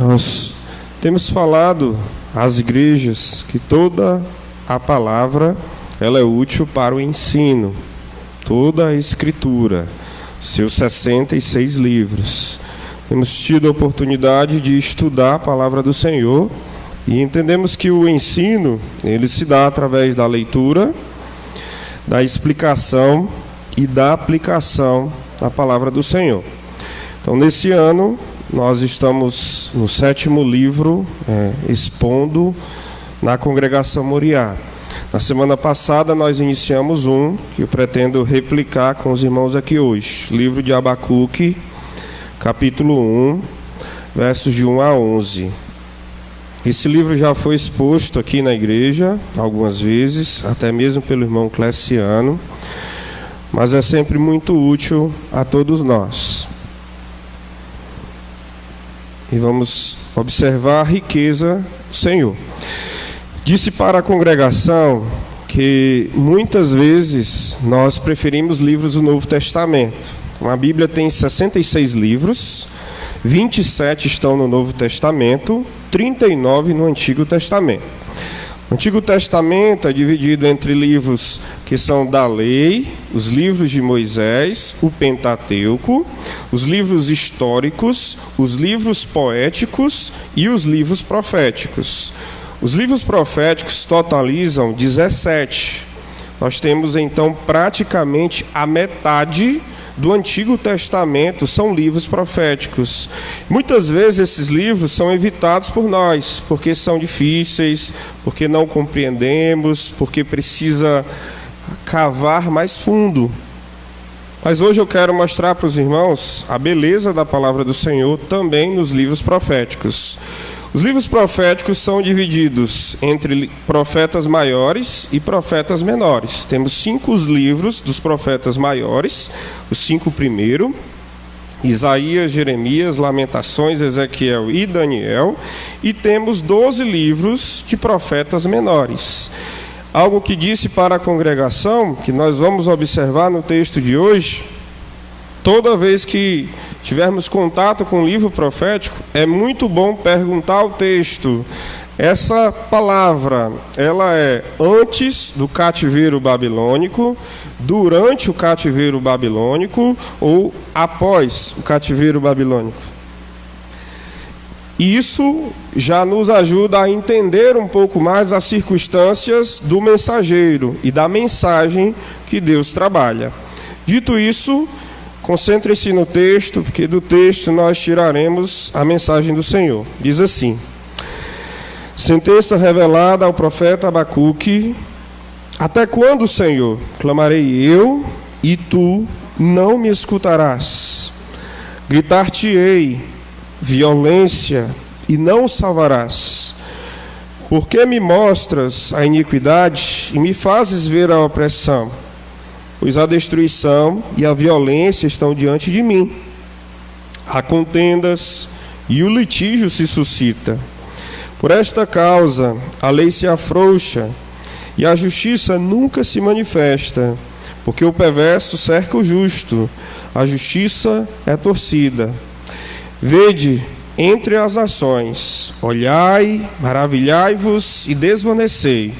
Nós temos falado às igrejas que toda a palavra ela é útil para o ensino, toda a Escritura, seus 66 livros. Temos tido a oportunidade de estudar a palavra do Senhor e entendemos que o ensino ele se dá através da leitura, da explicação e da aplicação da palavra do Senhor. Então, nesse ano, nós estamos no 7º livro, expondo na Congregação Moriá. Na semana passada, nós iniciamos um que eu pretendo replicar com os irmãos aqui hoje. Livro de Abacuque, capítulo 1, versos de 1 a 11. Esse livro já foi exposto aqui na igreja algumas vezes, até mesmo pelo irmão Cleciano, mas é sempre muito útil a todos nós. E vamos observar a riqueza do Senhor. Disse para a congregação que muitas vezes nós preferimos livros do Novo Testamento. A Bíblia tem 66 livros, 27 estão no Novo Testamento, 39 no Antigo Testamento. O Antigo Testamento é dividido entre livros que são da lei, os livros de Moisés, o Pentateuco, os livros históricos, os livros poéticos e os livros proféticos. Os livros proféticos totalizam 17. Nós temos então praticamente a metade do Antigo Testamento são livros proféticos. Muitas vezes esses livros são evitados por nós, porque são difíceis, porque não compreendemos, porque precisa cavar mais fundo. Mas hoje eu quero mostrar para os irmãos a beleza da palavra do Senhor também nos livros proféticos. Os livros proféticos são divididos entre profetas maiores e profetas menores. Temos 5 livros dos profetas maiores, os 5 primeiros: Isaías, Jeremias, Lamentações, Ezequiel e Daniel. E temos 12 livros de profetas menores. Algo que disse para a congregação, que nós vamos observar no texto de hoje: toda vez que tivermos contato com o livro profético, é muito bom perguntar ao texto: essa palavra, ela é antes do cativeiro babilônico, durante o cativeiro babilônico ou após o cativeiro babilônico? E isso já nos ajuda a entender um pouco mais as circunstâncias do mensageiro e da mensagem que Deus trabalha. Dito isso, concentre-se no texto, porque do texto nós tiraremos a mensagem do Senhor. Diz assim: sentença revelada ao profeta Abacuque: até quando, Senhor, clamarei eu, e tu não me escutarás? Gritar-te-ei violência, e não salvarás. Por que me mostras a iniquidade e me fazes ver a opressão? Pois a destruição e a violência estão diante de mim. Há contendas e o litígio se suscita. Por esta causa a lei se afrouxa e a justiça nunca se manifesta, porque o perverso cerca o justo, a justiça é torcida. Vede entre as nações, olhai, maravilhai-vos e desvanecei,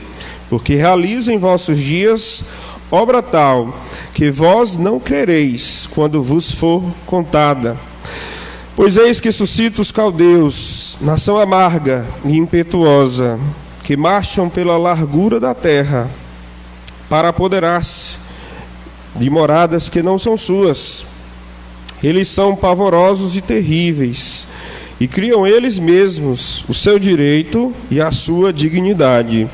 porque realizo em vossos dias obra tal, que vós não crereis quando vos for contada. Pois eis que suscita os caldeus, nação amarga e impetuosa, que marcham pela largura da terra, para apoderar-se de moradas que não são suas. Eles são pavorosos e terríveis, e criam eles mesmos o seu direito e a sua dignidade.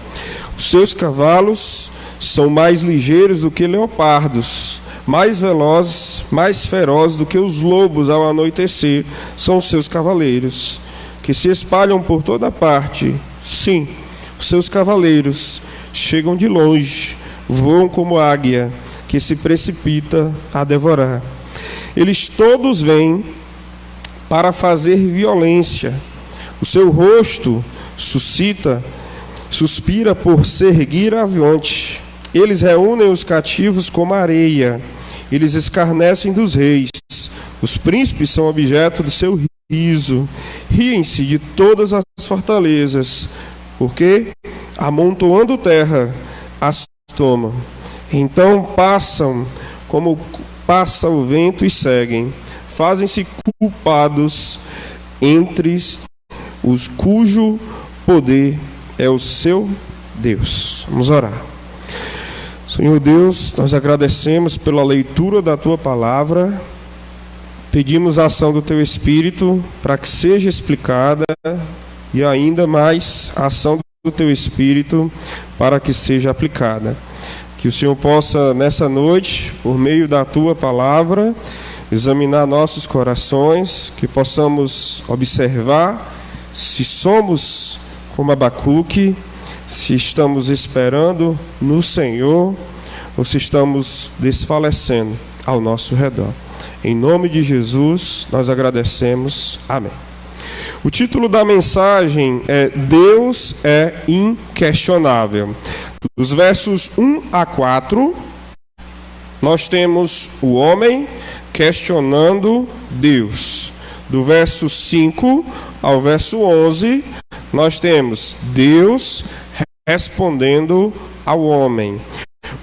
Os seus cavalos são mais ligeiros do que leopardos, mais velozes, mais ferozes do que os lobos ao anoitecer, são os seus cavaleiros, que se espalham por toda parte. Sim, os seus cavaleiros chegam de longe, voam como águia, que se precipita a devorar. Eles todos vêm para fazer violência. O seu rosto suspira por se erguer avante. Eles reúnem os cativos como areia. Eles escarnecem dos reis. Os príncipes são objeto do seu riso. riem-se de todas as fortalezas, porque, amontoando terra, as tomam. Então passam como passa o vento e seguem. Fazem-se culpados entre os cujo poder é o seu Deus. Vamos orar. Senhor Deus, nós agradecemos pela leitura da Tua palavra. Pedimos a ação do Teu Espírito para que seja explicada e ainda mais a ação do Teu Espírito para que seja aplicada. Que o Senhor possa, nessa noite, por meio da Tua palavra, examinar nossos corações, que possamos observar se somos como Abacuque, se estamos esperando no Senhor ou se estamos desfalecendo ao nosso redor. Em nome de Jesus, nós agradecemos. Amém. O título da mensagem é Deus é inquestionável. Dos versos 1 a 4, nós temos o homem questionando Deus. Do verso 5 ao verso 11, nós temos Deus respondendo ao homem.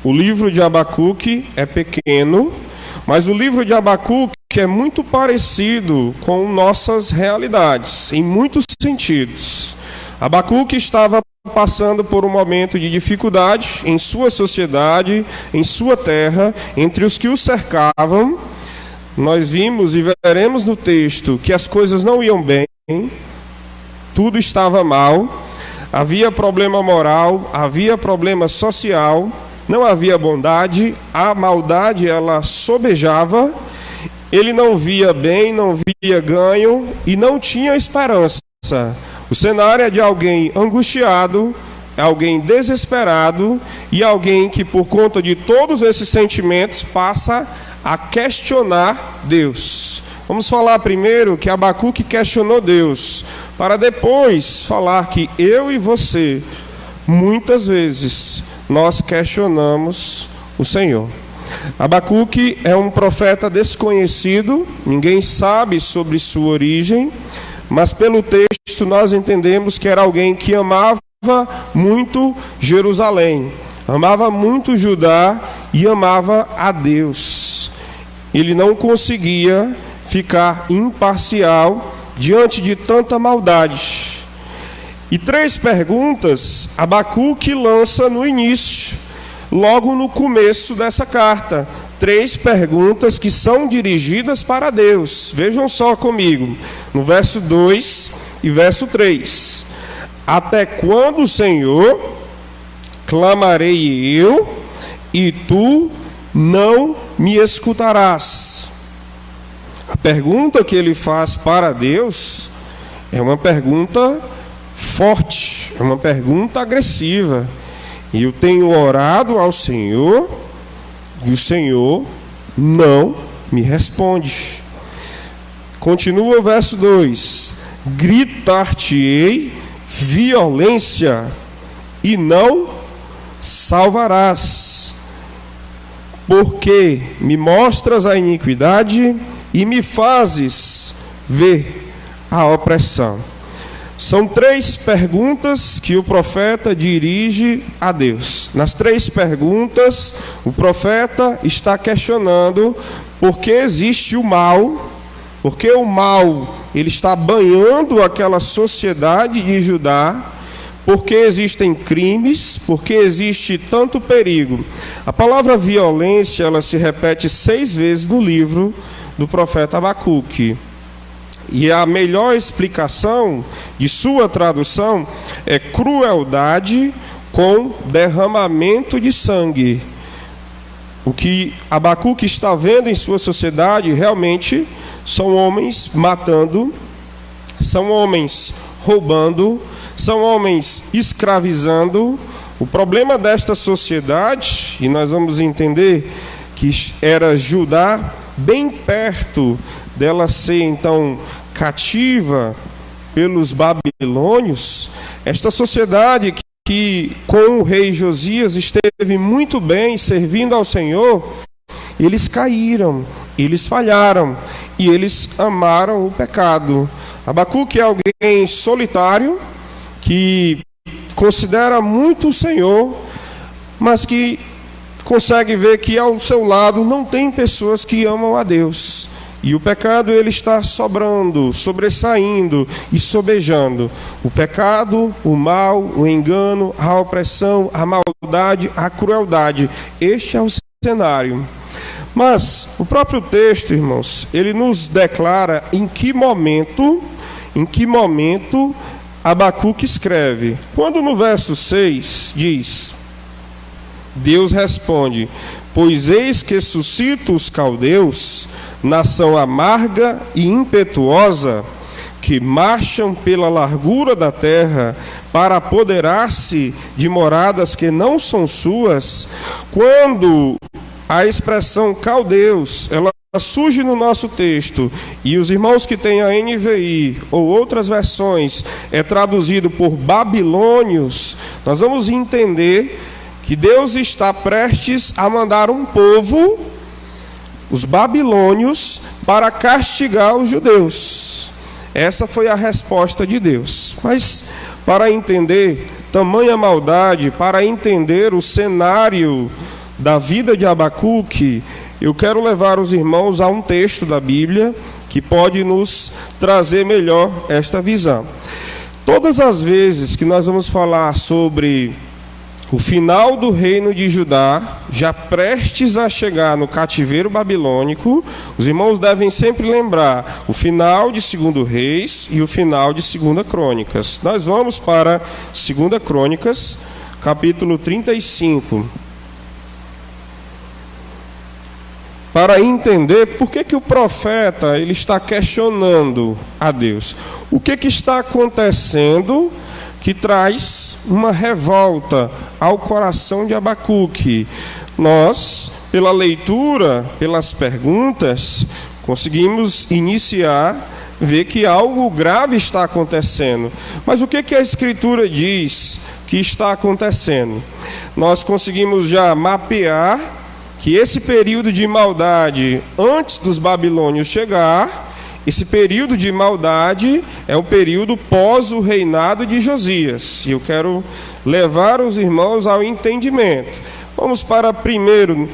O livro de Abacuque é pequeno, mas o livro de Abacuque é muito parecido com nossas realidades, em muitos sentidos. Abacuque estava passando por um momento de dificuldade em sua sociedade, em sua terra, entre os que o cercavam. Nós vimos e veremos no texto que as coisas não iam bem, tudo estava mal, havia problema moral, havia problema social, não havia bondade, a maldade ela sobejava, ele não via bem, não via ganho e não tinha esperança. O cenário é de alguém angustiado, alguém desesperado e alguém que por conta de todos esses sentimentos passa a questionar Deus. Vamos falar primeiro que Abacuque questionou Deus, para depois falar que eu e você, muitas vezes, nós questionamos o Senhor. Abacuque é um profeta desconhecido, ninguém sabe sobre sua origem, mas pelo texto nós entendemos que era alguém que amava muito Jerusalém, amava muito Judá e amava a Deus. Ele não conseguia ficar imparcial diante de tanta maldade. E 3 perguntas Abacuque lança no início, logo no começo dessa carta. 3 perguntas que são dirigidas para Deus. Vejam só comigo, no verso 2 e verso 3. Até quando, Senhor, clamarei eu, e tu não me escutarás? A pergunta que ele faz para Deus é uma pergunta forte, é uma pergunta agressiva. E eu tenho orado ao Senhor e o Senhor não me responde. Continua o verso 2: gritar-te-ei violência e não salvarás, porque me mostras a iniquidade e me fazes ver a opressão. São 3 perguntas que o profeta dirige a Deus. Nas 3 perguntas, o profeta está questionando por que existe o mal, porque o mal ele está banhando aquela sociedade de Judá, porque existem crimes, porque existe tanto perigo. A palavra violência, ela se repete 6 vezes no livro do profeta Abacuque. E a melhor explicação de sua tradução é crueldade com derramamento de sangue. O que Abacuque está vendo em sua sociedade realmente são homens matando, são homens roubando, são homens escravizando. O problema desta sociedade, e nós vamos entender que era Judá, bem perto dela ser então cativa pelos babilônios, esta sociedade que com o rei Josias esteve muito bem servindo ao Senhor, eles caíram, eles falharam e eles amaram o pecado. Abacuque é alguém solitário, que considera muito o Senhor, mas que consegue ver que ao seu lado não tem pessoas que amam a Deus. E o pecado ele está sobrando, sobressaindo e sobejando. O pecado, o mal, o engano, a opressão, a maldade, a crueldade. Este é o cenário. Mas o próprio texto, irmãos, ele nos declara em que momento Abacuque escreve. Quando no verso 6 diz: Deus responde: pois eis que suscito os caldeus, nação amarga e impetuosa, que marcham pela largura da terra para apoderar-se de moradas que não são suas. Quando a expressão caldeus, ela surge no nosso texto, e os irmãos que têm a NVI ou outras versões é traduzido por babilônios, nós vamos entender que Deus está prestes a mandar um povo, os babilônios, para castigar os judeus. Essa foi a resposta de Deus. Mas para entender tamanha maldade, para entender o cenário da vida de Abacuque, eu quero levar os irmãos a um texto da Bíblia que pode nos trazer melhor esta visão. Todas as vezes que nós vamos falar sobre o final do reino de Judá, já prestes a chegar no cativeiro babilônico, os irmãos devem sempre lembrar o final de 2 Reis e o final de 2 Crônicas. Nós vamos para 2 Crônicas, capítulo 35. Para entender por que o profeta ele está questionando a Deus. O que está acontecendo que traz uma revolta ao coração de Abacuque? Nós, pela leitura, pelas perguntas, conseguimos iniciar, ver que algo grave está acontecendo. Mas o que a Escritura diz que está acontecendo? Nós conseguimos já mapear que esse período de maldade, antes dos babilônios chegar, esse período de maldade é o período pós o reinado de Josias. E eu quero levar os irmãos ao entendimento. Vamos para primeiro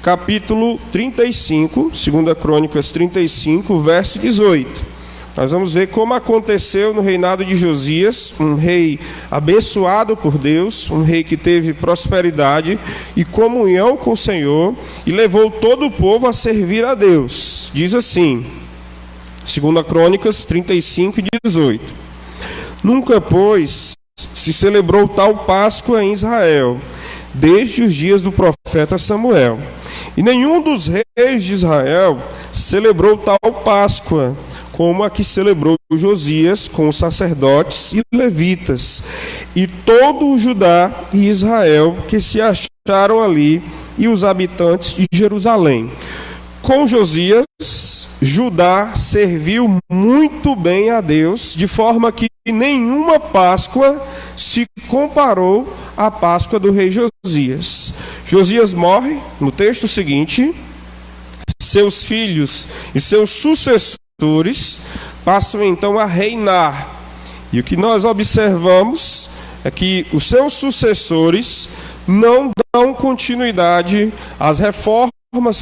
capítulo 35, 2 Crônicas 35, verso 18. Nós vamos ver como aconteceu no reinado de Josias, um rei abençoado por Deus, um rei que teve prosperidade e comunhão com o Senhor e levou todo o povo a servir a Deus. Diz assim, 2 Crônicas 35, 18. Nunca, pois, se celebrou tal Páscoa em Israel, desde os dias do profeta Samuel. E nenhum dos reis de Israel celebrou tal Páscoa, como a que celebrou Josias com os sacerdotes e levitas, e todo o Judá e Israel que se acharam ali, e os habitantes de Jerusalém. Com Josias, Judá serviu muito bem a Deus, de forma que nenhuma Páscoa se comparou à Páscoa do rei Josias. Josias morre, no texto seguinte, seus filhos e seus sucessores passam então a reinar. E o que nós observamos é que os seus sucessores não dão continuidade às reformas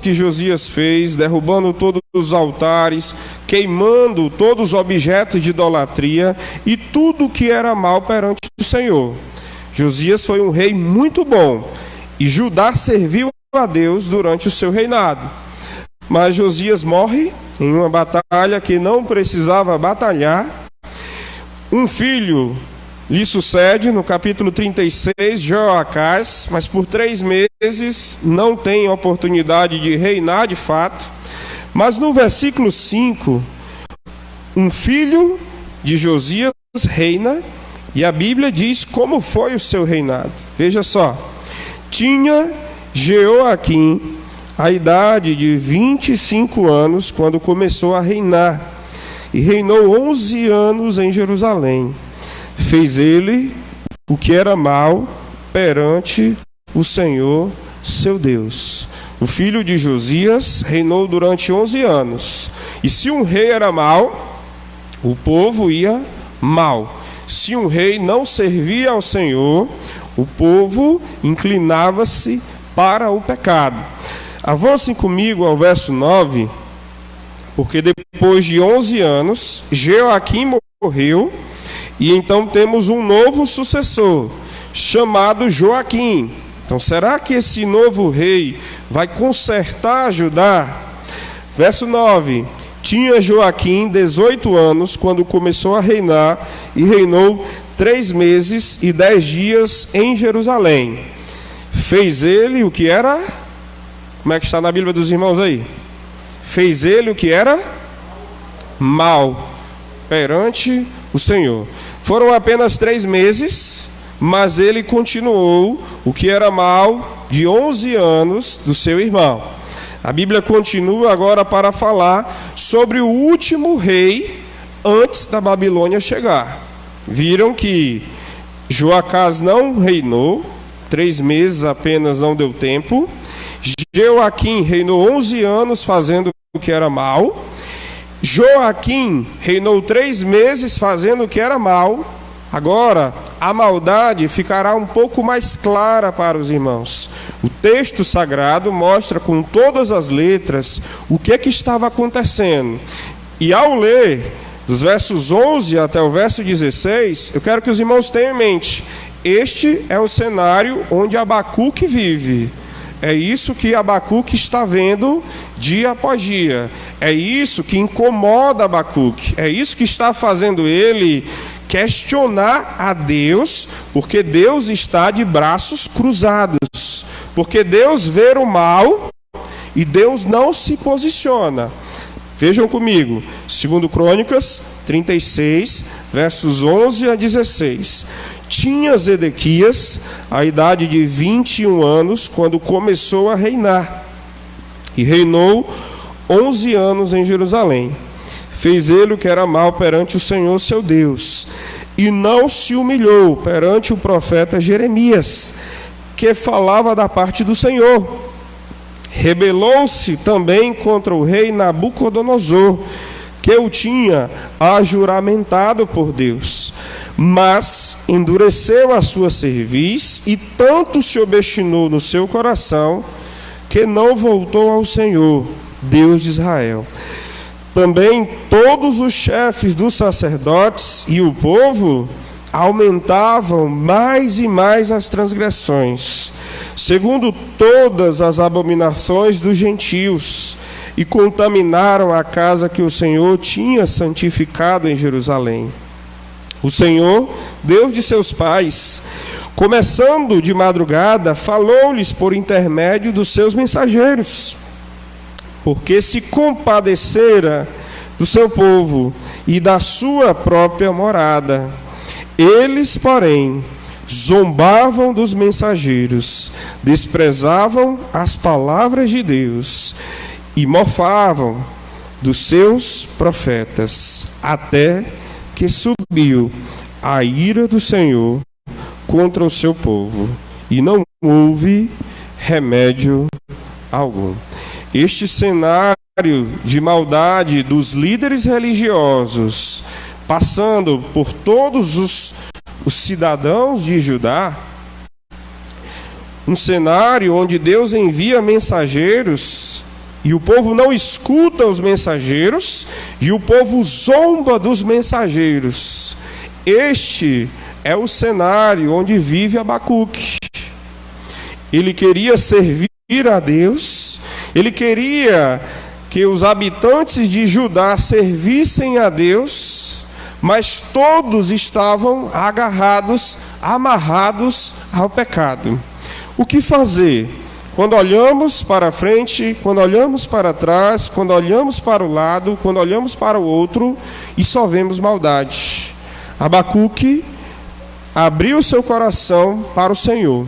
que Josias fez, derrubando todos os altares, queimando todos os objetos de idolatria e tudo que era mal perante o Senhor. Josias foi um rei muito bom e Judá serviu a Deus durante o seu reinado. Mas Josias morre em uma batalha que não precisava batalhar. Um filho lhe sucede no capítulo 36, Joacás, mas por 3 meses não tem oportunidade de reinar de fato. Mas no versículo 5, um filho de Josias reina, e a Bíblia diz como foi o seu reinado. Veja só, tinha Jeoaquim a idade de 25 anos quando começou a reinar, e reinou 11 anos em Jerusalém. Fez ele o que era mal perante o Senhor, seu Deus. O filho de Josias reinou durante 11 anos. E se um rei era mau, o povo ia mal. Se um rei não servia ao Senhor, o povo inclinava-se para o pecado. Avancem comigo ao verso 9, porque depois de 11 anos, Joaquim morreu, e então temos um novo sucessor, chamado Joaquim. Então, será que esse novo rei vai consertar Judá? Verso 9: tinha Joaquim 18 anos quando começou a reinar, e reinou 3 meses e 10 dias em Jerusalém. Fez ele o que era... Como é que está na Bíblia dos irmãos aí? Fez ele o que era mal perante o Senhor. Foram apenas 3 meses, mas ele continuou o que era mal de 11 anos do seu irmão. A Bíblia continua agora para falar sobre o último rei antes da Babilônia chegar. Viram que Joacás não reinou, 3 meses apenas não deu tempo. Joaquim reinou 11 anos fazendo o que era mal. Joaquim reinou 3 meses fazendo o que era mal. Agora, a maldade ficará um pouco mais clara para os irmãos. O texto sagrado mostra com todas as letras o que estava acontecendo. E ao ler dos versos 11 até o verso 16, eu quero que os irmãos tenham em mente: este é o cenário onde Abacuque vive. É isso que Abacuque está vendo dia após dia. É isso que incomoda Abacuque. É isso que está fazendo ele questionar a Deus, porque Deus está de braços cruzados. Porque Deus vê o mal e Deus não se posiciona. Vejam comigo, 2 Crônicas 36, versos 11 a 16. Tinha Zedequias a idade de 21 anos quando começou a reinar, e reinou 11 anos em Jerusalém. Fez ele o que era mal perante o Senhor seu Deus, e não se humilhou perante o profeta Jeremias, que falava da parte do Senhor. Rebelou-se também contra o rei Nabucodonosor, que o tinha ajuramentado por Deus, mas endureceu a sua cerviz e tanto se obstinou no seu coração que não voltou ao Senhor, Deus de Israel. Também todos os chefes dos sacerdotes e o povo aumentavam mais e mais as transgressões, segundo todas as abominações dos gentios, e contaminaram a casa que o Senhor tinha santificado em Jerusalém. O Senhor, Deus de seus pais, começando de madrugada, falou-lhes por intermédio dos seus mensageiros, porque se compadecera do seu povo e da sua própria morada. Eles, porém, zombavam dos mensageiros, desprezavam as palavras de Deus e mofavam dos seus profetas, até que subiu a ira do Senhor contra o seu povo, e não houve remédio algum. Este cenário de maldade dos líderes religiosos, passando por todos os cidadãos de Judá, um cenário onde Deus envia mensageiros e o povo não escuta os mensageiros, e o povo zomba dos mensageiros. Este é o cenário onde vive Abacuque. Ele queria servir a Deus, ele queria que os habitantes de Judá servissem a Deus, mas todos estavam agarrados, amarrados ao pecado. O que fazer? Quando olhamos para frente, quando olhamos para trás, quando olhamos para o lado, quando olhamos para o outro, e só vemos maldade. Abacuque abriu seu coração para o Senhor.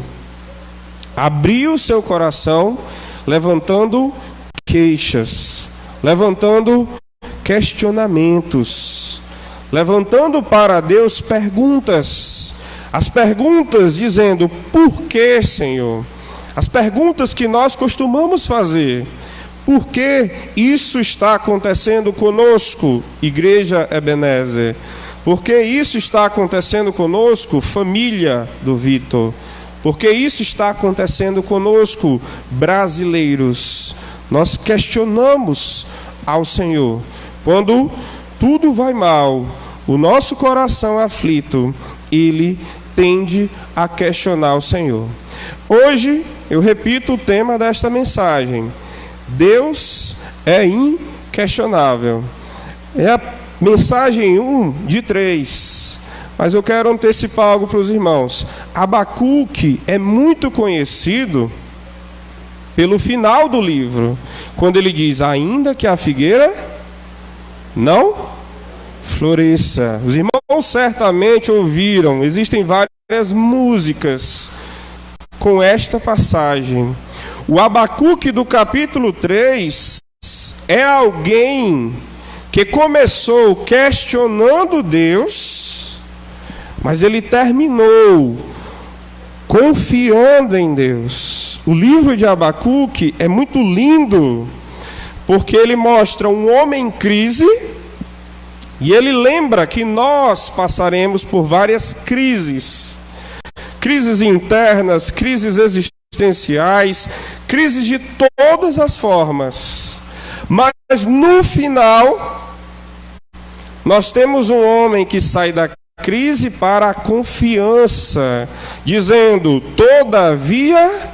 Abriu seu coração, levantando queixas, levantando questionamentos, levantando para Deus perguntas. As perguntas dizendo: por que, Senhor? As perguntas que nós costumamos fazer: Por que isso está acontecendo conosco, Igreja Ebenezer? Por que isso está acontecendo conosco, família do Vitor? Por que isso está acontecendo conosco, brasileiros? Nós questionamos ao Senhor. Quando tudo vai mal, o nosso coração aflito, ele tende a questionar o Senhor. Hoje, eu repito o tema desta mensagem. Deus é inquestionável. É a mensagem 1 de 3. Mas eu quero antecipar algo para os irmãos. Abacuque é muito conhecido pelo final do livro, quando ele diz: ainda que a figueira não floresça. Os irmãos certamente ouviram, existem várias músicas com esta passagem. O Abacuque do capítulo 3 é alguém que começou questionando Deus, mas ele terminou confiando em Deus. O livro de Abacuque é muito lindo, porque ele mostra um homem em crise, e ele lembra que nós passaremos por várias crises. Crises internas, crises existenciais, crises de todas as formas. Mas no final, nós temos um homem que sai da crise para a confiança, dizendo: todavia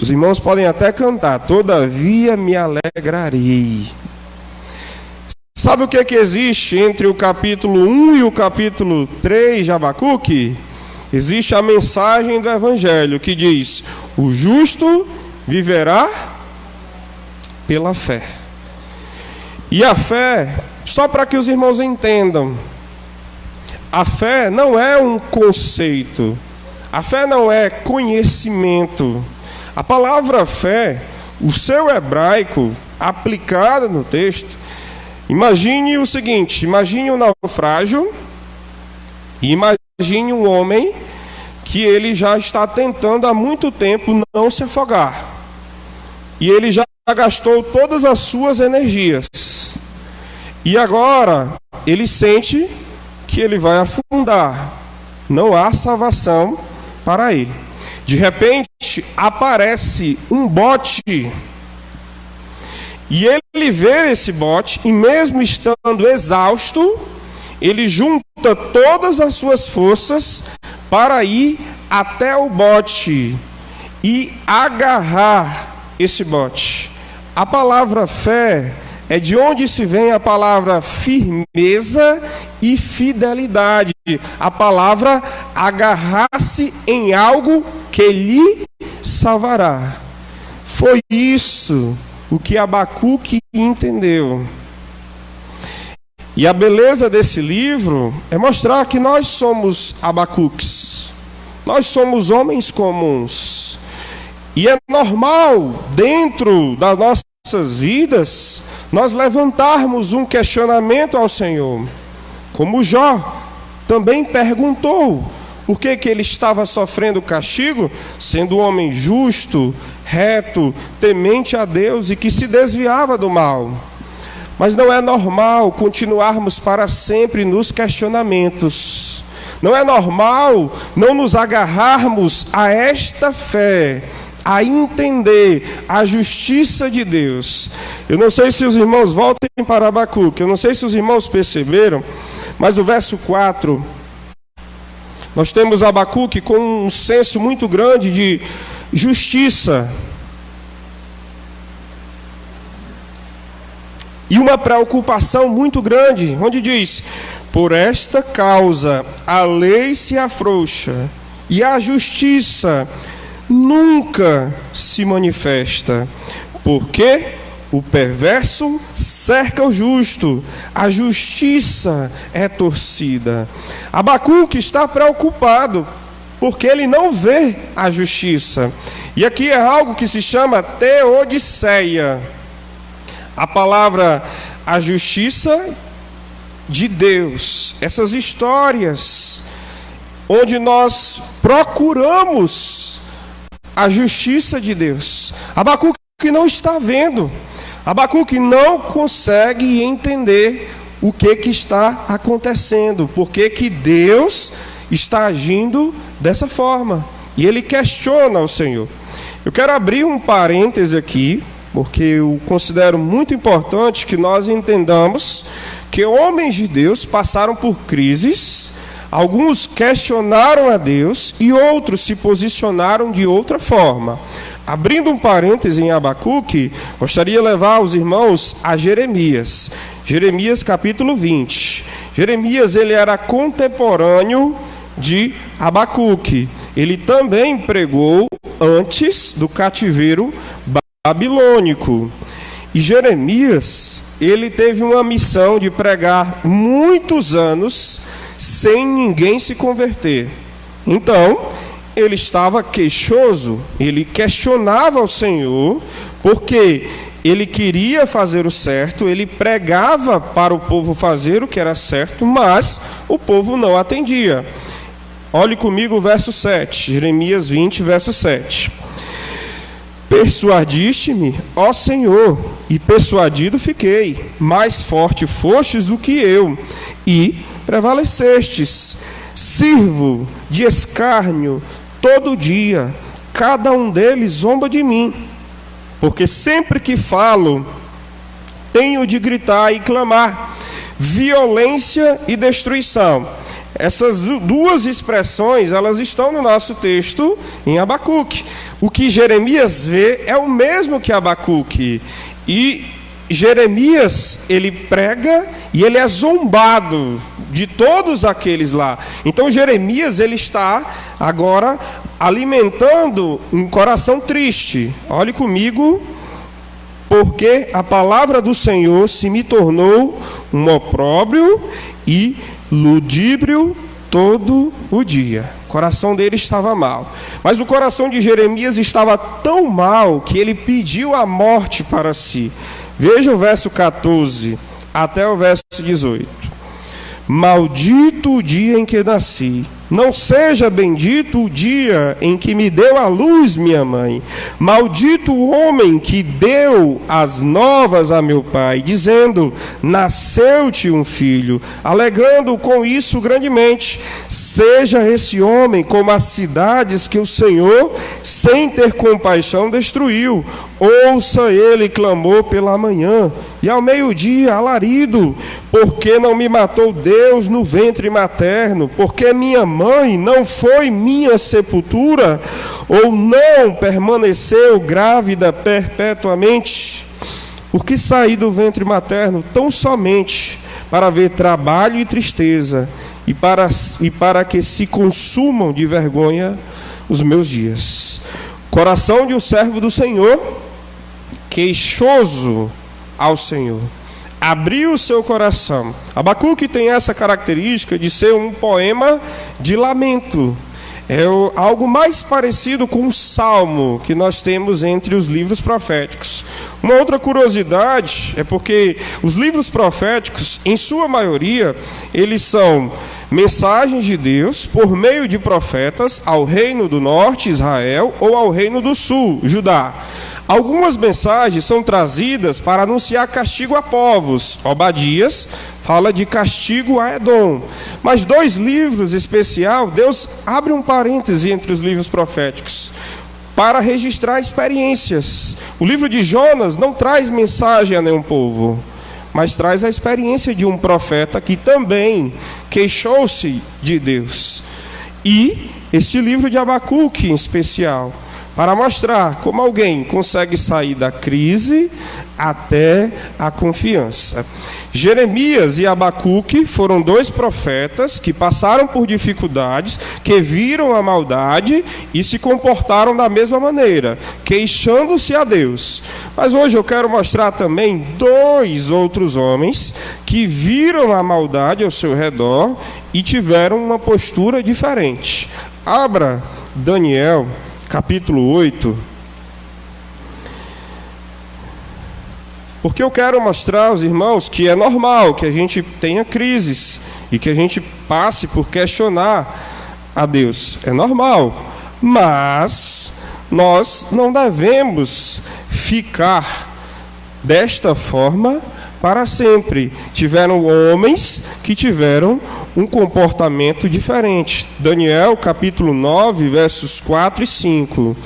os irmãos podem até cantar, todavia me alegrarei. Sabe o que é que existe entre o capítulo 1 e o capítulo 3 de Abacuque? Existe a mensagem do Evangelho que diz: o justo viverá pela fé. E a fé, só para que os irmãos entendam, a fé não é um conceito, a fé não é conhecimento. A palavra fé, o seu hebraico aplicado no texto, imagine o seguinte: imagine um naufrágio e imagine um homem que ele já está tentando há muito tempo não se afogar. E ele já gastou todas as suas energias. E agora ele sente que ele vai afundar. Não há salvação para ele. De repente aparece um bote. E ele vê esse bote, e mesmo estando exausto, ele junta todas as suas forças para ir até o bote e agarrar esse bote. A palavra fé é de onde se vem a palavra firmeza e fidelidade. A palavra agarrar-se em algo que lhe salvará. Foi isso o que Abacuque entendeu. E a beleza desse livro é mostrar que nós somos Abacuques. Nós somos homens comuns. E é normal, dentro das nossas vidas, nós levantarmos um questionamento ao Senhor. Como Jó também perguntou por que ele estava sofrendo castigo, sendo um homem justo, reto, temente a Deus e que se desviava do mal. Mas não é normal continuarmos para sempre nos questionamentos. Não é normal não nos agarrarmos a esta fé, a entender a justiça de Deus. Eu não sei se os irmãos voltem para Abacuque, eu não sei se os irmãos perceberam, mas o verso 4, nós temos Abacuque com um senso muito grande de justiça. E uma preocupação muito grande, onde diz: por esta causa a lei se afrouxa e a justiça nunca se manifesta, porque o perverso cerca o justo, a justiça é torcida. Abacuque está preocupado, porque ele não vê a justiça. E aqui é algo que se chama teodiceia. A palavra a justiça de Deus, essas histórias onde nós procuramos a justiça de Deus, Abacuque não está vendo. Abacuque não consegue entender o que está acontecendo, por que Deus está agindo dessa forma. E ele questiona o Senhor. Eu quero abrir um parêntese aqui, porque eu considero muito importante que nós entendamos que homens de Deus passaram por crises, alguns questionaram a Deus e outros se posicionaram de outra forma. Abrindo um parêntese em Abacuque, gostaria de levar os irmãos a Jeremias. Jeremias capítulo 20. Jeremias, ele era contemporâneo de Abacuque. Ele também pregou antes do cativeiro babilônico. E Jeremias, ele teve uma missão de pregar muitos anos sem ninguém se converter. Então, ele estava queixoso, ele questionava o Senhor, porque ele queria fazer o certo, ele pregava para o povo fazer o que era certo, mas o povo não atendia. Olhe comigo o verso 7, Jeremias 20, verso 7. Persuadiste-me, ó Senhor, e persuadido fiquei, mais forte fostes do que eu, e prevalecestes. Sirvo de escárnio todo dia, cada um deles zomba de mim, porque sempre que falo, tenho de gritar e clamar, violência e destruição. Essas duas expressões, elas estão no nosso texto em Abacuque. O que Jeremias vê é o mesmo que Abacuque. E Jeremias, ele prega e ele é zombado de todos aqueles lá. Então Jeremias, ele está agora alimentando um coração triste. Olhe comigo, porque a palavra do Senhor se me tornou um opróbrio e ludíbrio todo o dia. O coração dele estava mal. Mas o coração de Jeremias estava tão mal que ele pediu a morte para si. Veja o verso 14 até o verso 18. Maldito o dia em que nasci, não seja bendito o dia em que me deu a luz minha mãe. Maldito o homem que deu as novas a meu pai, dizendo, nasceu-te um filho, alegando com isso grandemente. Seja esse homem como as cidades que o Senhor, sem ter compaixão, destruiu. Ouça ele clamou pela manhã, e ao meio-dia alarido, porque não me matou Deus no ventre materno, porque minha mãe não foi minha sepultura, ou não permaneceu grávida perpetuamente, porque saí do ventre materno tão somente para ver trabalho e tristeza, e para que se consumam de vergonha os meus dias. Coração de um servo do Senhor, queixoso ao Senhor, abriu o seu coração. Abacuque tem essa característica de ser um poema de lamento. É algo mais parecido com um salmo que nós temos entre os livros proféticos. Uma outra curiosidade é porque os livros proféticos, em sua maioria, eles são mensagens de Deus por meio de profetas ao reino do norte, Israel, ou ao reino do sul, Judá. Algumas mensagens são trazidas para anunciar castigo a povos. Obadias fala de castigo a Edom. Mas dois livros especial, Deus abre um parêntese entre os livros proféticos para registrar experiências. O livro de Jonas não traz mensagem a nenhum povo, mas traz a experiência de um profeta que também queixou-se de Deus. E este livro de Abacuque em especial, para mostrar como alguém consegue sair da crise até a confiança. Jeremias e Abacuque foram dois profetas que passaram por dificuldades, que viram a maldade e se comportaram da mesma maneira, queixando-se a Deus. Mas hoje eu quero mostrar também dois outros homens que viram a maldade ao seu redor e tiveram uma postura diferente. Abra Daniel capítulo 8, porque eu quero mostrar aos irmãos que é normal que a gente tenha crises e que a gente passe por questionar a Deus. É normal, mas nós não devemos ficar desta forma para sempre. Tiveram homens que tiveram um comportamento diferente. Daniel, capítulo 9, versos 4 e 5.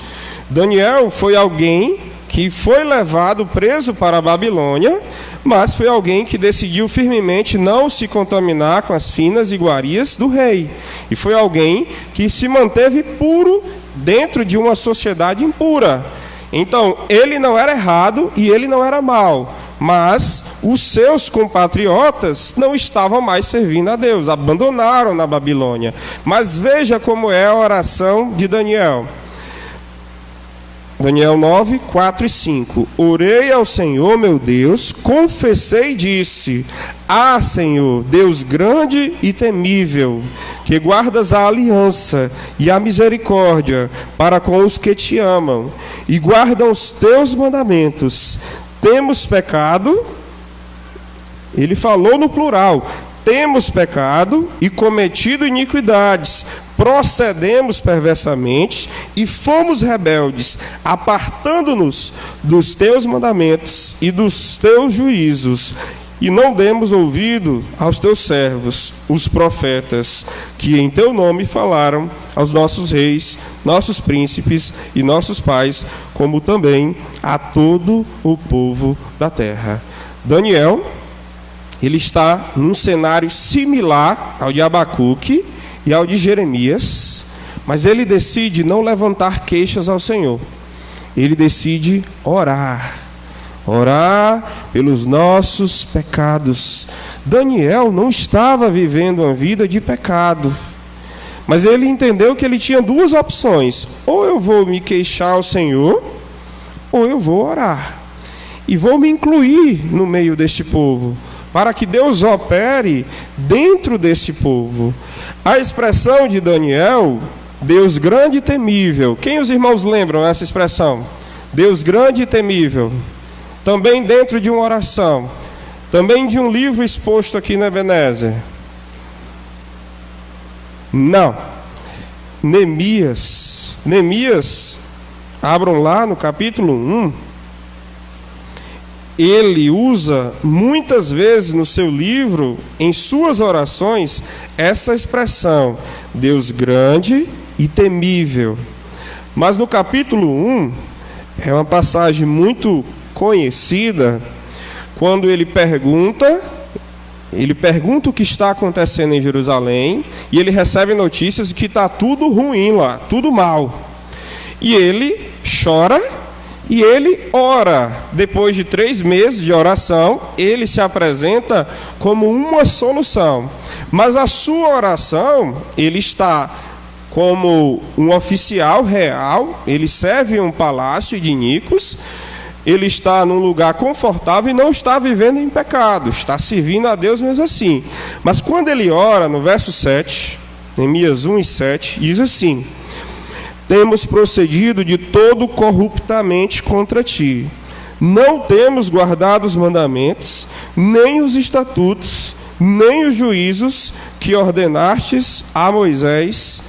Daniel foi alguém que foi levado preso para a Babilônia, mas foi alguém que decidiu firmemente não se contaminar com as finas iguarias do rei. E foi alguém que se manteve puro dentro de uma sociedade impura. Então, ele não era errado e ele não era mau, mas os seus compatriotas não estavam mais servindo a Deus, abandonaram na Babilônia. Mas veja como é a oração de Daniel. Daniel 9, 4 e 5. Orei ao Senhor, meu Deus, confessei e disse: Ah, Senhor, Deus grande e temível, que guardas a aliança e a misericórdia para com os que te amam e guardam os teus mandamentos. Temos pecado, ele falou no plural, temos pecado e cometido iniquidades, procedemos perversamente e fomos rebeldes, apartando-nos dos teus mandamentos e dos teus juízos, e não demos ouvido aos teus servos, os profetas, que em teu nome falaram aos nossos reis, nossos príncipes e nossos pais, como também a todo o povo da terra. Daniel, ele está num cenário similar ao de Abacuque e ao de Jeremias, mas ele decide não levantar queixas ao Senhor. Ele decide orar pelos nossos pecados. Daniel não estava vivendo uma vida de pecado, mas ele entendeu que ele tinha duas opções: ou eu vou me queixar ao Senhor, ou eu vou orar, e vou me incluir no meio deste povo, para que Deus opere dentro desse povo. A expressão de Daniel, Deus grande e temível. Quem os irmãos lembram essa expressão? Deus grande e temível. Também dentro de uma oração. Também de um livro exposto aqui na Ebenezer. Não. Neemias, abram lá no capítulo 1. Ele usa muitas vezes no seu livro, em suas orações, essa expressão, Deus grande e temível. Mas no capítulo 1, é uma passagem muito conhecida, quando ele pergunta o que está acontecendo em Jerusalém, e ele recebe notícias de que está tudo ruim lá, tudo mal. E ele chora, e ele ora. Depois de 3 meses de oração, ele se apresenta como uma solução. Mas a sua oração, ele está como um oficial real, ele serve em um palácio de Nicos, ele está num lugar confortável e não está vivendo em pecado, está servindo a Deus mesmo assim. Mas quando ele ora, no verso 7, Neemias 1 e 7, diz assim: temos procedido de todo corruptamente contra ti. Não temos guardado os mandamentos, nem os estatutos, nem os juízos que ordenastes a Moisés,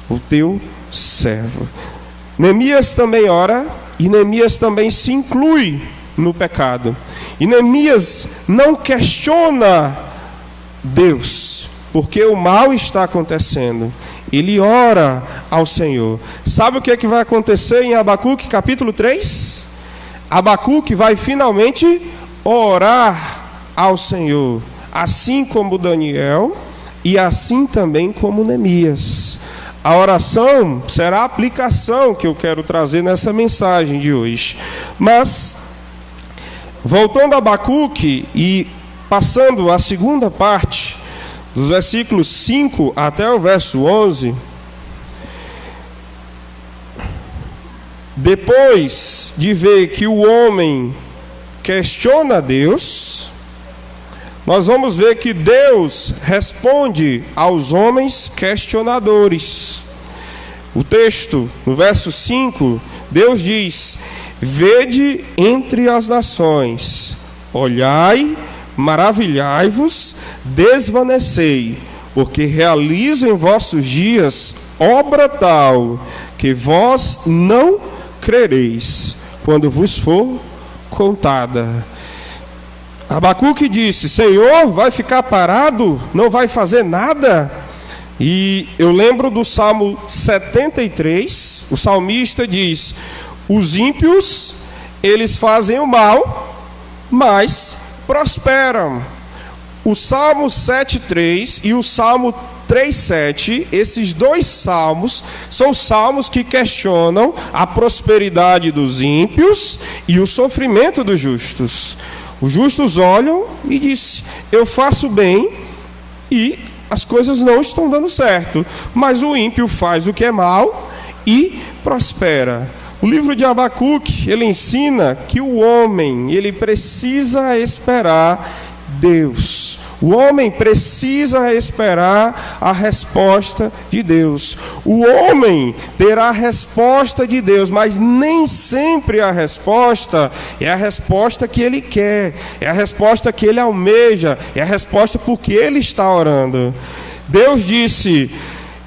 o teu servo. Neemias também ora, e Neemias também se inclui no pecado. E Neemias não questiona Deus, porque o mal está acontecendo. Ele ora ao Senhor. Sabe o que é que vai acontecer em Abacuque capítulo 3? Abacuque vai finalmente orar ao Senhor, assim como Daniel e assim também como Neemias. A oração será a aplicação que eu quero trazer nessa mensagem de hoje. Mas, voltando a Abacuque e passando à segunda parte, dos versículos 5 até o verso 11, depois de ver que o homem questiona Deus, nós vamos ver que Deus responde aos homens questionadores. O texto, no verso 5, Deus diz: vede entre as nações, olhai, maravilhai-vos, desvanecei, porque realizo em vossos dias obra tal, porque vós não crereis quando vos for contada. Abacuque disse: Senhor, vai ficar parado? Não vai fazer nada? E eu lembro do Salmo 73, o salmista diz: os ímpios, eles fazem o mal, mas prosperam. O Salmo 7,3 e o Salmo 3,7, esses dois salmos são salmos que questionam a prosperidade dos ímpios e o sofrimento dos justos. Os justos olham e dizem: eu faço bem e as coisas não estão dando certo, mas o ímpio faz o que é mal e prospera. O livro de Abacuque, ele ensina que o homem, ele precisa esperar Deus. O homem precisa esperar a resposta de Deus. O homem terá a resposta de Deus, mas nem sempre a resposta é a resposta que ele quer, é a resposta que ele almeja, é a resposta porque ele está orando. Deus disse: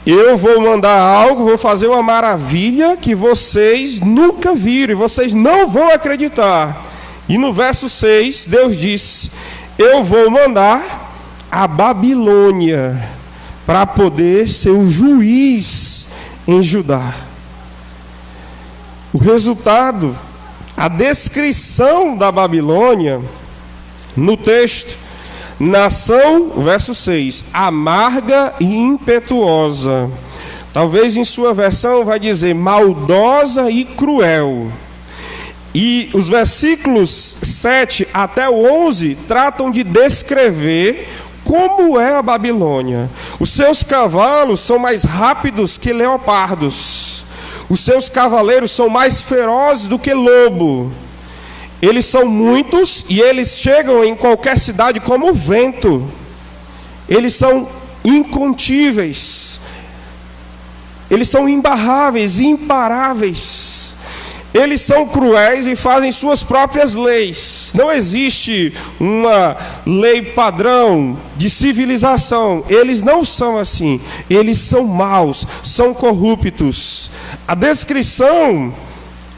eu vou mandar algo, vou fazer uma maravilha que vocês nunca viram, e vocês não vão acreditar. E no verso 6, Deus disse: eu vou mandar a Babilônia para poder ser o juiz em Judá. O resultado, a descrição da Babilônia no texto: nação, verso 6, amarga e impetuosa. Talvez em sua versão vai dizer maldosa e cruel. E os versículos 7 até o 11 tratam de descrever como é a Babilônia. Os seus cavalos são mais rápidos que leopardos. Os seus cavaleiros são mais ferozes do que lobo. Eles são muitos e eles chegam em qualquer cidade como o vento. Eles são incontíveis. Eles são imbarráveis, imparáveis. Eles são cruéis e fazem suas próprias leis. Não existe uma lei padrão de civilização. Eles não são assim. Eles são maus, são corruptos. A descrição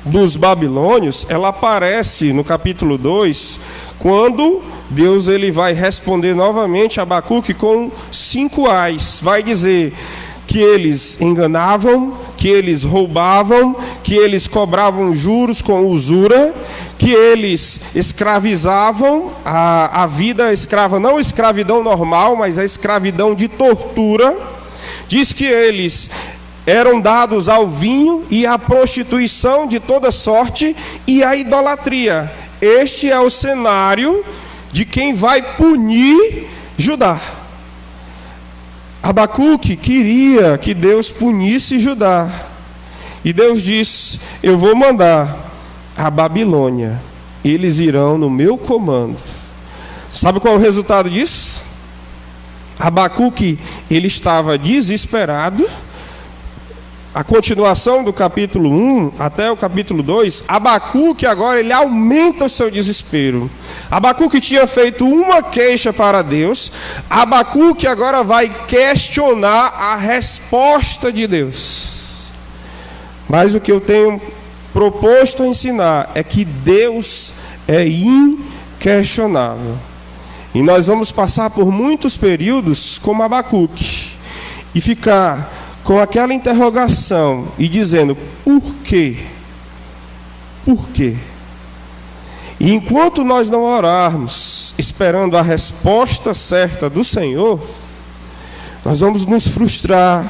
dos babilônios, ela aparece no capítulo 2, quando Deus ele vai responder novamente a Abacuque com 5 ais. Vai dizer que eles enganavam, que eles roubavam, que eles cobravam juros com usura, que eles escravizavam a vida escrava, não a escravidão normal, mas a escravidão de tortura. Diz que eles eram dados ao vinho e à prostituição de toda sorte e à idolatria. Este é o cenário de quem vai punir Judá. Abacuque queria que Deus punisse Judá. E Deus disse: eu vou mandar a Babilônia. Eles irão no meu comando. Sabe qual é o resultado disso? Abacuque, ele estava desesperado. A continuação do capítulo 1 até o capítulo 2, Abacuque agora ele aumenta o seu desespero. Abacuque tinha feito uma queixa para Deus. Abacuque agora vai questionar a resposta de Deus. Mas o que eu tenho proposto a ensinar é que Deus é inquestionável. E nós vamos passar por muitos períodos como Abacuque e ficar com aquela interrogação e dizendo: por quê? Por quê? E enquanto nós não orarmos esperando a resposta certa do Senhor, nós vamos nos frustrar,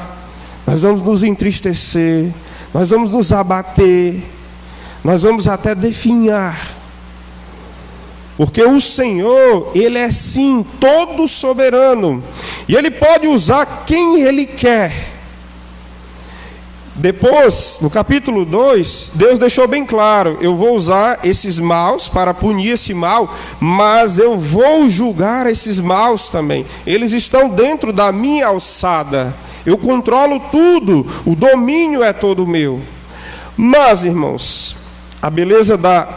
nós vamos nos entristecer, nós vamos nos abater, nós vamos até definhar. Porque o Senhor, Ele é sim todo soberano, e Ele pode usar quem Ele quer. Depois, no capítulo 2, Deus deixou bem claro: eu vou usar esses maus para punir esse mal, mas eu vou julgar esses maus também. Eles estão dentro da minha alçada. Eu controlo tudo, o domínio é todo meu. Mas, irmãos, a beleza da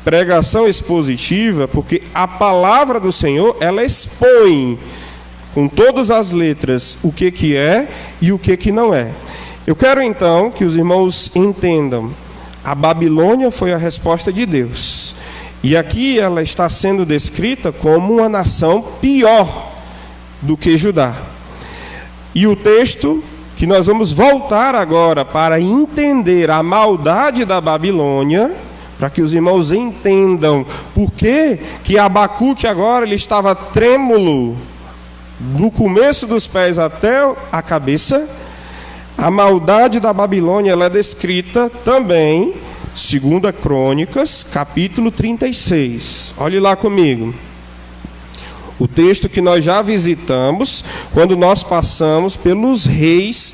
pregação expositiva, porque a palavra do Senhor, ela expõe com todas as letras o que é e o que não é. Eu quero então que os irmãos entendam. A Babilônia foi a resposta de Deus. E aqui ela está sendo descrita como uma nação pior do que Judá. E o texto que nós vamos voltar agora para entender a maldade da Babilônia, para que os irmãos entendam por que Abacuque agora ele estava trêmulo do começo dos pés até a cabeça. A maldade da Babilônia ela é descrita também, 2 Crônicas, capítulo 36. Olhe lá comigo. O texto que nós já visitamos, quando nós passamos pelos reis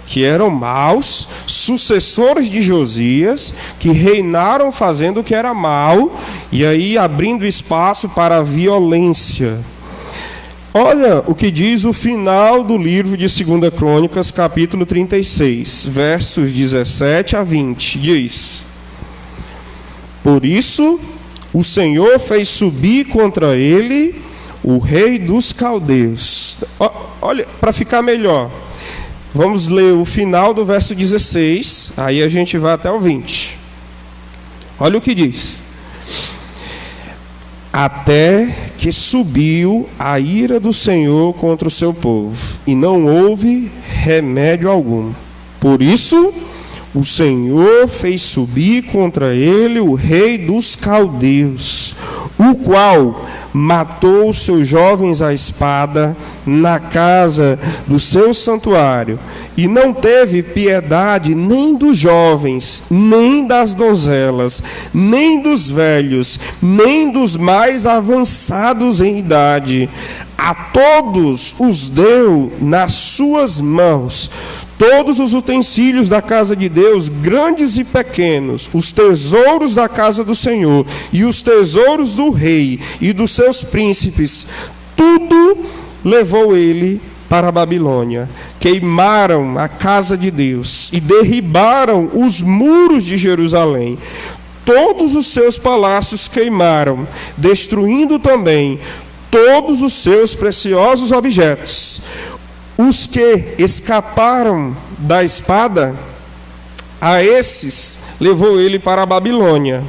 que eram maus, sucessores de Josias, que reinaram fazendo o que era mal, e aí abrindo espaço para a violência. Olha o que diz o final do livro de 2 Crônicas, capítulo 36, versos 17 a 20. Diz: Por isso, o Senhor fez subir contra ele o rei dos caldeus. Olha, para ficar melhor, vamos ler o final do verso 16, aí a gente vai até o 20. Olha o que diz: Até que subiu a ira do Senhor contra o seu povo, e não houve remédio algum. Por isso, o Senhor fez subir contra ele o rei dos caldeus, o qual matou os seus jovens à espada na casa do seu santuário, e não teve piedade nem dos jovens, nem das donzelas, nem dos velhos, nem dos mais avançados em idade. A todos os deu nas suas mãos todos os utensílios da casa de Deus, grandes e pequenos, os tesouros da casa do Senhor, e os tesouros do rei e dos seus príncipes, tudo levou ele para a Babilônia. Queimaram a casa de Deus e derribaram os muros de Jerusalém. Todos os seus palácios queimaram, destruindo também todos os seus preciosos objetos. Os que escaparam da espada, a esses levou ele para a Babilônia,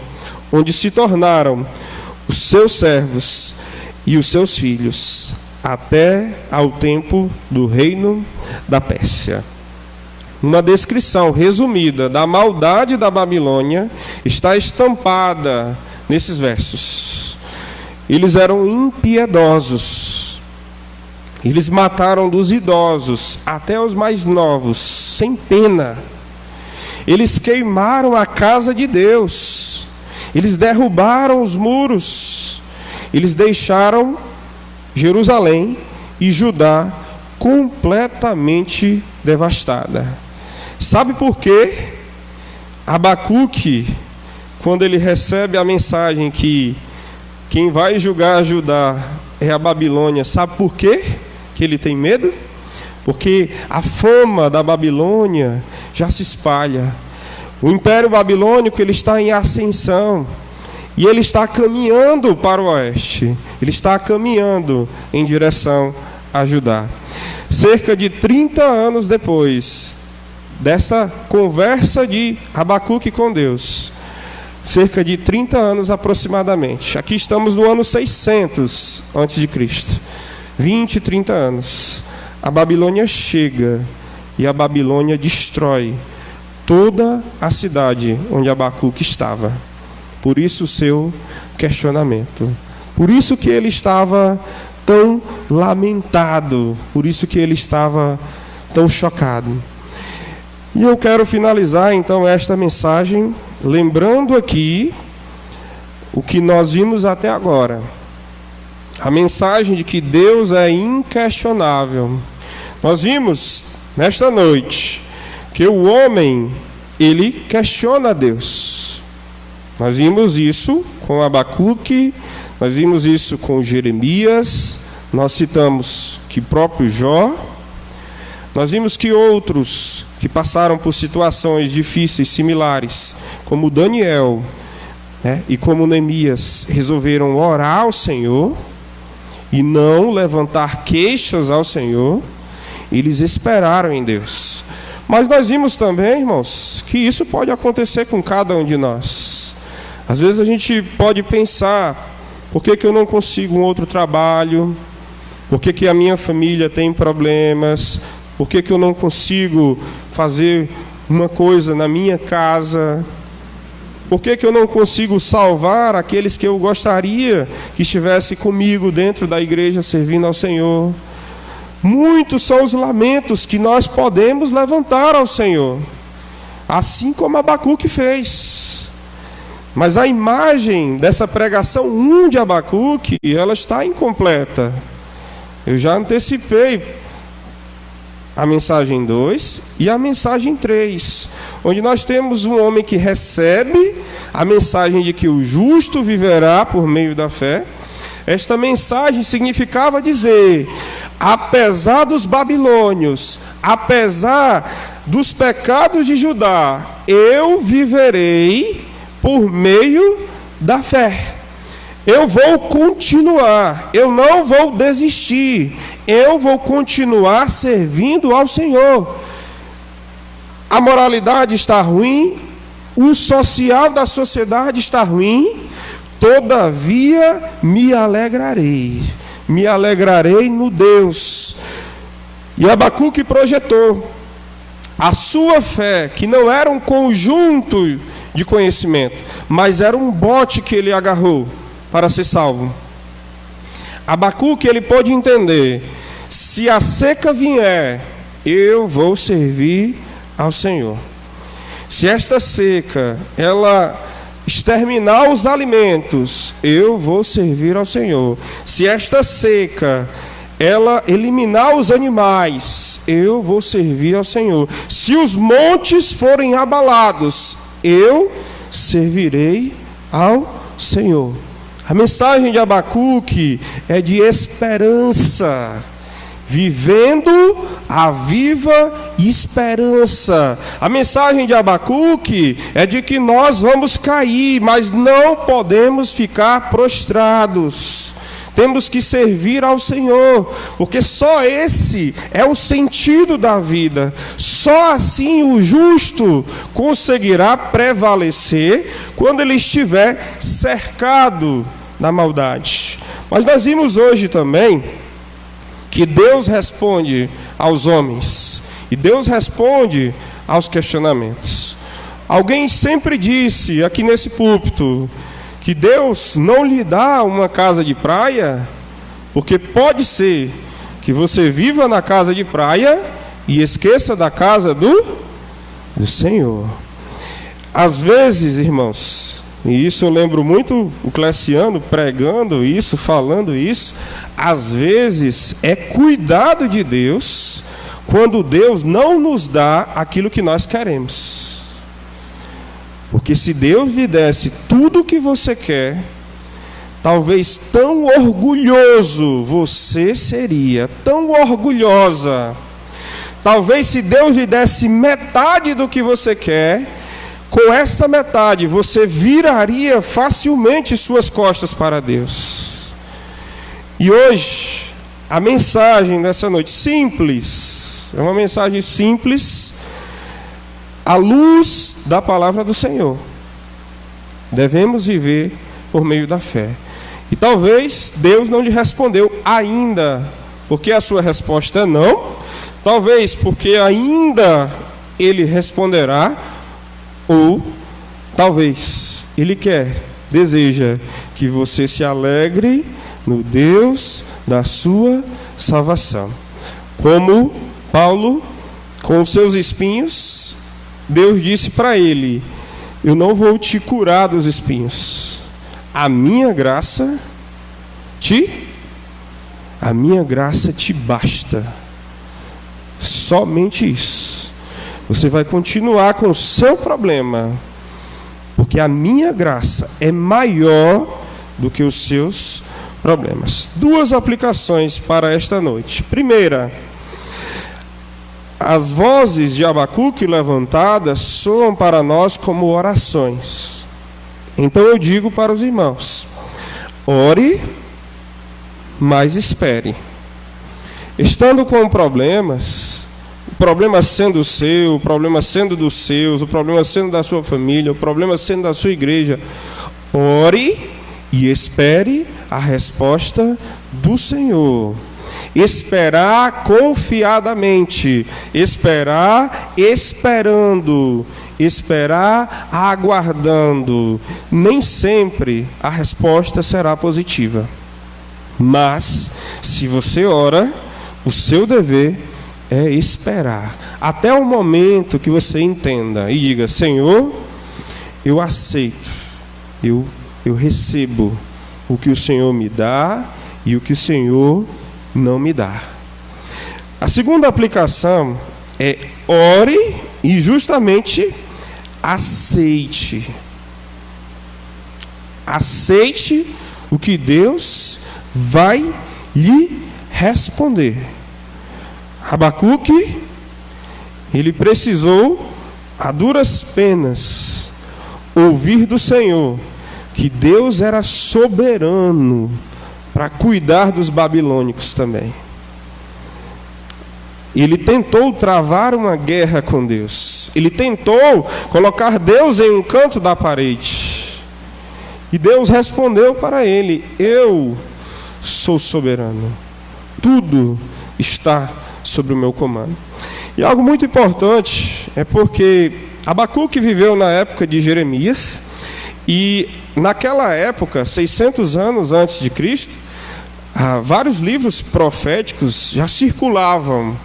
onde se tornaram os seus servos e os seus filhos, até ao tempo do reino da Pérsia. Uma descrição resumida da maldade da Babilônia está estampada nesses versos. Eles eram impiedosos. Eles mataram dos idosos até os mais novos, sem pena. Eles queimaram a casa de Deus. Eles derrubaram os muros. Eles deixaram Jerusalém e Judá completamente devastada. Sabe por quê? Abacuque, quando ele recebe a mensagem que quem vai julgar Judá é a Babilônia, sabe por quê que ele tem medo? Porque a fama da Babilônia já se espalha. O Império Babilônico ele está em ascensão. E ele está caminhando para o oeste. Ele está caminhando em direção a Judá. Cerca de 30 anos depois dessa conversa de Abacuque com Deus, cerca de 30 anos aproximadamente. Aqui estamos no ano 600 a.C. 20, 30 anos. A Babilônia chega e a Babilônia destrói toda a cidade onde Abacuque estava. Por isso o seu questionamento. Por isso que ele estava tão lamentado. Por isso que ele estava tão chocado. E eu quero finalizar então esta mensagem lembrando aqui o que nós vimos até agora. A mensagem de que Deus é inquestionável. Nós vimos nesta noite que o homem, ele questiona Deus. Nós vimos isso com Abacuque, nós vimos isso com Jeremias, nós citamos que próprio Jó, nós vimos que outros que passaram por situações difíceis, similares, como Daniel, e como Neemias, resolveram orar ao Senhor e não levantar queixas ao Senhor. Eles esperaram em Deus. Mas nós vimos também, irmãos, que isso pode acontecer com cada um de nós. Às vezes a gente pode pensar: por que eu não consigo um outro trabalho? Por que a minha família tem problemas? Por que eu não consigo fazer uma coisa na minha casa? Por que eu não consigo salvar aqueles que eu gostaria que estivesse comigo dentro da igreja servindo ao Senhor? Muitos são os lamentos que nós podemos levantar ao Senhor, assim como Abacuque fez. Mas a imagem dessa pregação 1 de Abacuque, ela está incompleta. Eu já antecipei a mensagem 2 e a mensagem 3, onde nós temos um homem que recebe a mensagem de que o justo viverá por meio da fé. Esta mensagem significava dizer: apesar dos babilônios, apesar dos pecados de Judá, eu viverei por meio da fé. Eu vou continuar, eu não vou desistir, eu vou continuar servindo ao Senhor. A moralidade está ruim, o social da sociedade está ruim, todavia me alegrarei no Deus. E Abacuque projetou a sua fé, que não era um conjunto de conhecimento, mas era um bote que ele agarrou para ser salvo. Abacuque, ele pôde entender: se a seca vier, eu vou servir ao Senhor. Se esta seca, ela exterminar os alimentos, eu vou servir ao Senhor. Se esta seca, ela eliminar os animais, eu vou servir ao Senhor. Se os montes forem abalados, eu servirei ao Senhor. A mensagem de Abacuque é de esperança, vivendo a viva esperança. A mensagem de Abacuque é de que nós vamos cair, mas não podemos ficar prostrados. Temos que servir ao Senhor, porque só esse é o sentido da vida. Só assim o justo conseguirá prevalecer quando ele estiver cercado da maldade. Mas nós vimos hoje também que Deus responde aos homens e Deus responde aos questionamentos. Alguém sempre disse aqui nesse púlpito que Deus não lhe dá uma casa de praia, porque pode ser que você viva na casa de praia e esqueça da casa do Senhor. Às vezes, irmãos, e isso eu lembro muito o Cleciano pregando isso, falando isso, às vezes é cuidado de Deus quando Deus não nos dá aquilo que nós queremos. Porque se Deus lhe desse tudo o que você quer, talvez tão orgulhoso você seria, tão orgulhosa. Talvez se Deus lhe desse metade do que você quer, com essa metade você viraria facilmente suas costas para Deus. E hoje, a mensagem dessa noite, simples, é uma mensagem simples, à luz da palavra do Senhor. Devemos viver por meio da fé. E talvez Deus não lhe respondeu ainda, porque a sua resposta é não. Talvez porque ainda Ele responderá, ou talvez Ele deseja que você se alegre no Deus da sua salvação. Como Paulo, com os seus espinhos, Deus disse para ele: eu não vou te curar dos espinhos. A minha graça te basta. Somente isso. Você vai continuar com o seu problema, porque a minha graça é maior do que os seus problemas. Duas aplicações para esta noite. Primeira, as vozes de Abacuque levantadas soam para nós como orações. Então eu digo para os irmãos: ore, mas espere. Estando com problemas, o problema sendo seu, o problema sendo dos seus, o problema sendo da sua família, o problema sendo da sua igreja, ore e espere a resposta do Senhor. Esperar confiadamente, esperar esperando, esperar aguardando. Nem sempre a resposta será positiva. Mas, se você ora, o seu dever é esperar. Até o momento que você entenda e diga: Senhor, eu aceito, eu recebo o que o Senhor me dá e o que o Senhor não me dá. A segunda aplicação é ore e justamente aceite. Aceite o que Deus vai lhe responder. Abacuque, ele precisou, a duras penas, ouvir do Senhor que Deus era soberano para cuidar dos babilônicos também. Ele tentou travar uma guerra com Deus. Ele tentou colocar Deus em um canto da parede. E Deus respondeu para ele: eu sou soberano. Tudo está sobre o meu comando. E algo muito importante é porque Abacuque viveu na época de Jeremias. E naquela época, 600 anos antes de Cristo, vários livros proféticos já circulavam.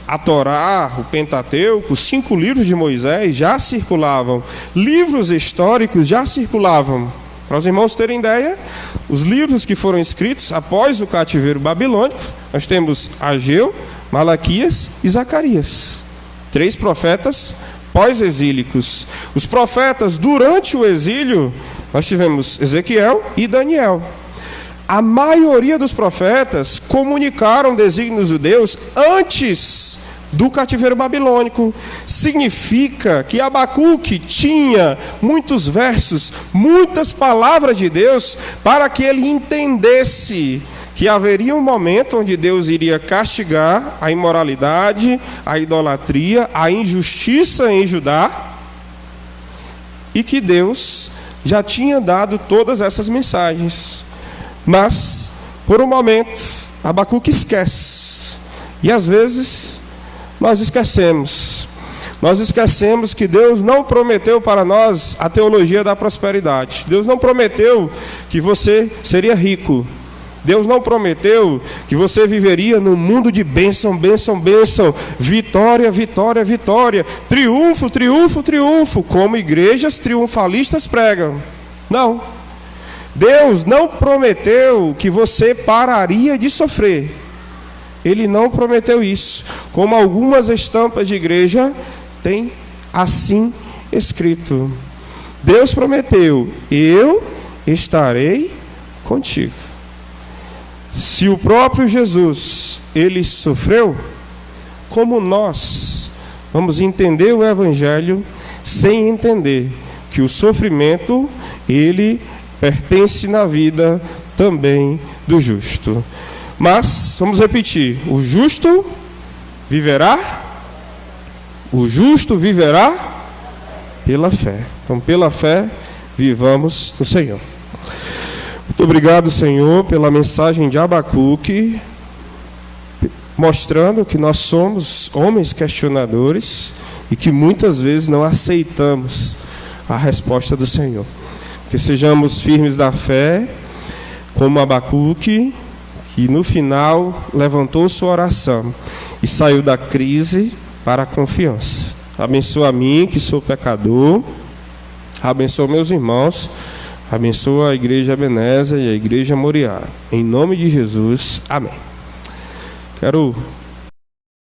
A Torá, o Pentateuco, os 5 livros de Moisés já circulavam. Livros históricos já circulavam. Para os irmãos terem ideia, os livros que foram escritos após o cativeiro babilônico, nós temos Ageu, Malaquias e Zacarias. 3 profetas pós-exílicos. Os profetas durante o exílio, nós tivemos Ezequiel e Daniel. A maioria dos profetas comunicaram desígnios de Deus antes do cativeiro babilônico. Significa que Abacuque tinha muitos versos, muitas palavras de Deus, para que ele entendesse que haveria um momento onde Deus iria castigar a imoralidade, a idolatria, a injustiça em Judá, e que Deus já tinha dado todas essas mensagens. Mas, por um momento, Abacuque esquece. E às vezes, nós esquecemos. Nós esquecemos que Deus não prometeu para nós a teologia da prosperidade. Deus não prometeu que você seria rico. Deus não prometeu que você viveria num mundo de bênção, bênção, bênção, vitória, vitória, vitória, triunfo, triunfo, triunfo, como igrejas triunfalistas pregam. Não. Deus não prometeu que você pararia de sofrer. Ele não prometeu isso. Como algumas estampas de igreja têm assim escrito. Deus prometeu: eu estarei contigo. Se o próprio Jesus, ele sofreu, como nós vamos entender o Evangelho sem entender que o sofrimento, ele pertence na vida também do justo. Mas, vamos repetir: o justo viverá pela fé. Então, pela fé, vivamos no Senhor. Muito obrigado, Senhor, pela mensagem de Abacuque, mostrando que nós somos homens questionadores e que muitas vezes não aceitamos a resposta do Senhor. Que sejamos firmes da fé, como Abacuque, que no final levantou sua oração e saiu da crise para a confiança. Abençoa a mim, que sou pecador, abençoa meus irmãos, abençoa a Igreja Ebenezer e a Igreja Moriá. Em nome de Jesus, amém. Quero